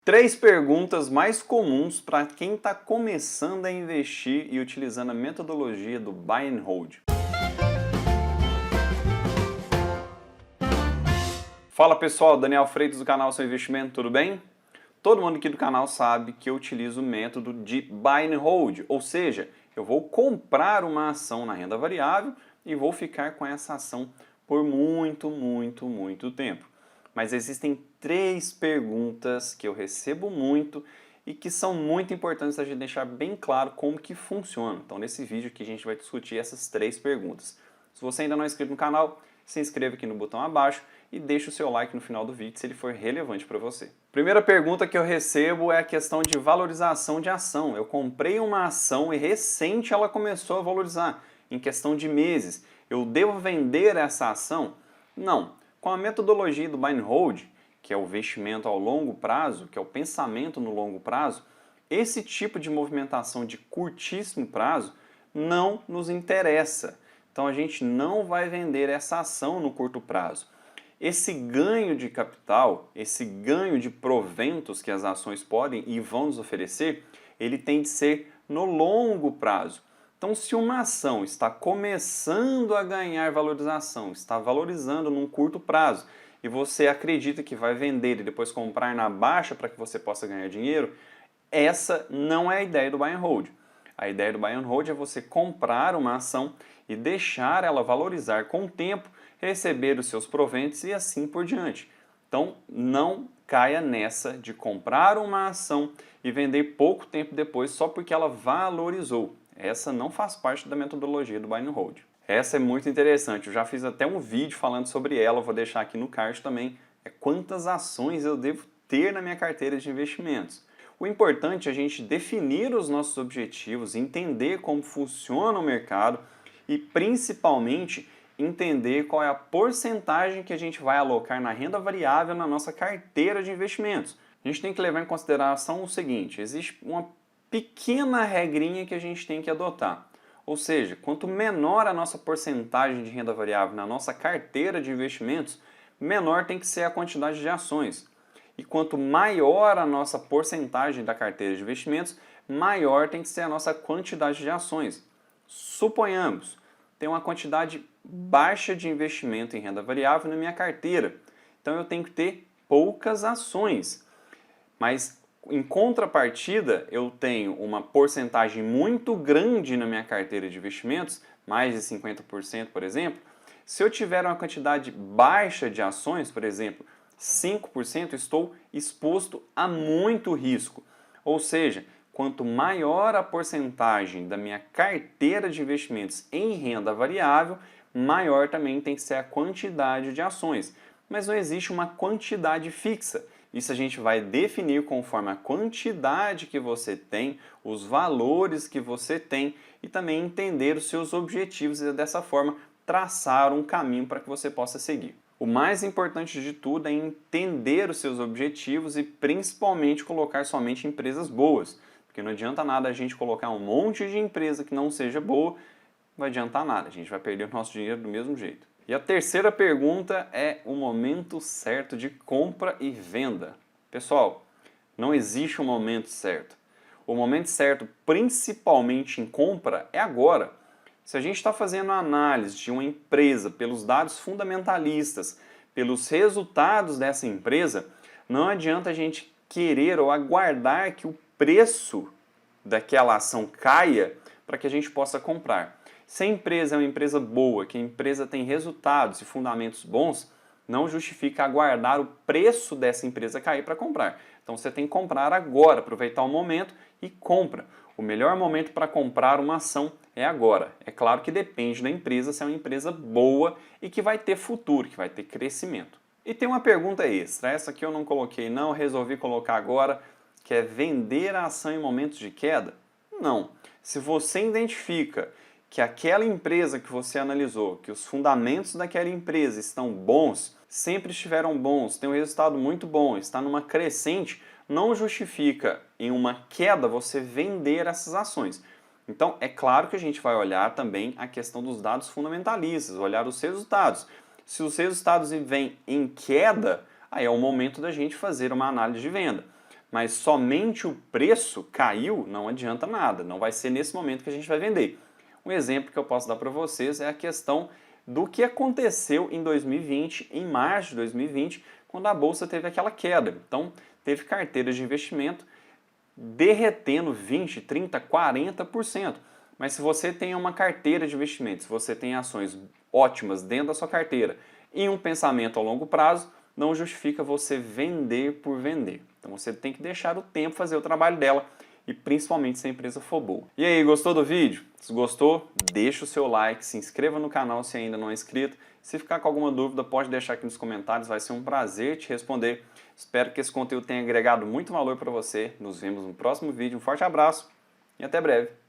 Três perguntas mais comuns para quem está começando a investir e utilizando a metodologia do Buy and Hold. Fala pessoal, Daniel Freitas do canal Seu Investimento, tudo bem? Todo mundo aqui do canal sabe que eu utilizo o método de Buy and Hold, ou seja, eu vou comprar uma ação na renda variável e vou ficar com essa ação por muito tempo. Mas existem três perguntas que eu recebo muito e que são muito importantes a gente deixar bem claro como que funciona. Então nesse vídeo aqui a gente vai discutir essas três perguntas. Se você ainda não é inscrito no canal, se inscreva aqui no botão abaixo e deixe o seu like no final do vídeo se ele for relevante para você. Primeira pergunta que eu recebo é a questão de valorização de ação. Eu comprei uma ação e recente ela começou a valorizar, em questão de meses. Eu devo vender essa ação? Não. Com a metodologia do Buy and Hold, que é o investimento ao longo prazo, que é o pensamento no longo prazo, esse tipo de movimentação de curtíssimo prazo não nos interessa. Então a gente não vai vender essa ação no curto prazo. Esse ganho de capital, esse ganho de proventos que as ações podem e vão nos oferecer, ele tem de ser no longo prazo. Então, se uma ação está começando a ganhar valorização, está valorizando num curto prazo, e você acredita que vai vender e depois comprar na baixa para que você possa ganhar dinheiro, essa não é a ideia do Buy and Hold. A ideia do Buy and Hold é você comprar uma ação e deixar ela valorizar com o tempo, receber os seus proventos e assim por diante. Então, não caia nessa de comprar uma ação e vender pouco tempo depois só porque ela valorizou. Essa não faz parte da metodologia do Buy and Hold. Essa é muito interessante, eu já fiz até um vídeo falando sobre ela, eu vou deixar aqui no card também. É quantas ações eu devo ter na minha carteira de investimentos. O importante é a gente definir os nossos objetivos, entender como funciona o mercado e principalmente entender qual é a porcentagem que a gente vai alocar na renda variável na nossa carteira de investimentos. A gente tem que levar em consideração o seguinte, existe uma pequena regrinha que a gente tem que adotar. Ou seja, quanto menor a nossa porcentagem de renda variável na nossa carteira de investimentos, menor tem que ser a quantidade de ações. E quanto maior a nossa porcentagem da carteira de investimentos, maior tem que ser a nossa quantidade de ações. Suponhamos, tem uma quantidade baixa de investimento em renda variável na minha carteira. Então eu tenho que ter poucas ações. Mas em contrapartida, eu tenho uma porcentagem muito grande na minha carteira de investimentos, mais de 50%, por exemplo. Se eu tiver uma quantidade baixa de ações, por exemplo, 5%, estou exposto a muito risco. Ou seja, quanto maior a porcentagem da minha carteira de investimentos em renda variável, maior também tem que ser a quantidade de ações. Mas não existe uma quantidade fixa. Isso a gente vai definir conforme a quantidade que você tem, os valores que você tem e também entender os seus objetivos e dessa forma traçar um caminho para que você possa seguir. O mais importante de tudo é entender os seus objetivos e principalmente colocar somente empresas boas. Porque não adianta nada a gente colocar um monte de empresa que não seja boa, não vai adiantar nada, a gente vai perder o nosso dinheiro do mesmo jeito. E a terceira pergunta é o momento certo de compra e venda. Pessoal, não existe um momento certo. O momento certo, principalmente em compra, é agora. Se a gente está fazendo a análise de uma empresa pelos dados fundamentalistas, pelos resultados dessa empresa, não adianta a gente querer ou aguardar que o preço daquela ação caia para que a gente possa comprar. Se a empresa é uma empresa boa, que a empresa tem resultados e fundamentos bons, não justifica aguardar o preço dessa empresa cair para comprar. Então você tem que comprar agora, aproveitar o momento e compra. O melhor momento para comprar uma ação é agora. É claro que depende da empresa, se é uma empresa boa e que vai ter futuro, que vai ter crescimento. E tem uma pergunta extra, essa aqui eu não coloquei não, resolvi colocar agora, que é vender a ação em momentos de queda? Não. Se você identifica que aquela empresa que você analisou, que os fundamentos daquela empresa estão bons, sempre estiveram bons, tem um resultado muito bom, está numa crescente, não justifica em uma queda você vender essas ações. Então, é claro que a gente vai olhar também a questão dos dados fundamentalistas, olhar os resultados. Se os resultados vêm em queda, aí é o momento da gente fazer uma análise de venda. mas somente o preço caiu, não adianta nada, não vai ser nesse momento que a gente vai vender. Um exemplo que eu posso dar para vocês é a questão do que aconteceu em 2020, em março de 2020, quando a bolsa teve aquela queda. Então, teve carteiras de investimento derretendo 20, 30, 40%. Mas se você tem uma carteira de investimentos, se você tem ações ótimas dentro da sua carteira e um pensamento a longo prazo, não justifica você vender por vender. Então você tem que deixar o tempo fazer o trabalho dela e principalmente se a empresa for boa. E aí, gostou do vídeo? Se gostou, deixa o seu like, se inscreva no canal se ainda não é inscrito. Se ficar com alguma dúvida, pode deixar aqui nos comentários, vai ser um prazer te responder. Espero que esse conteúdo tenha agregado muito valor para você. Nos vemos no próximo vídeo. Um forte abraço e até breve.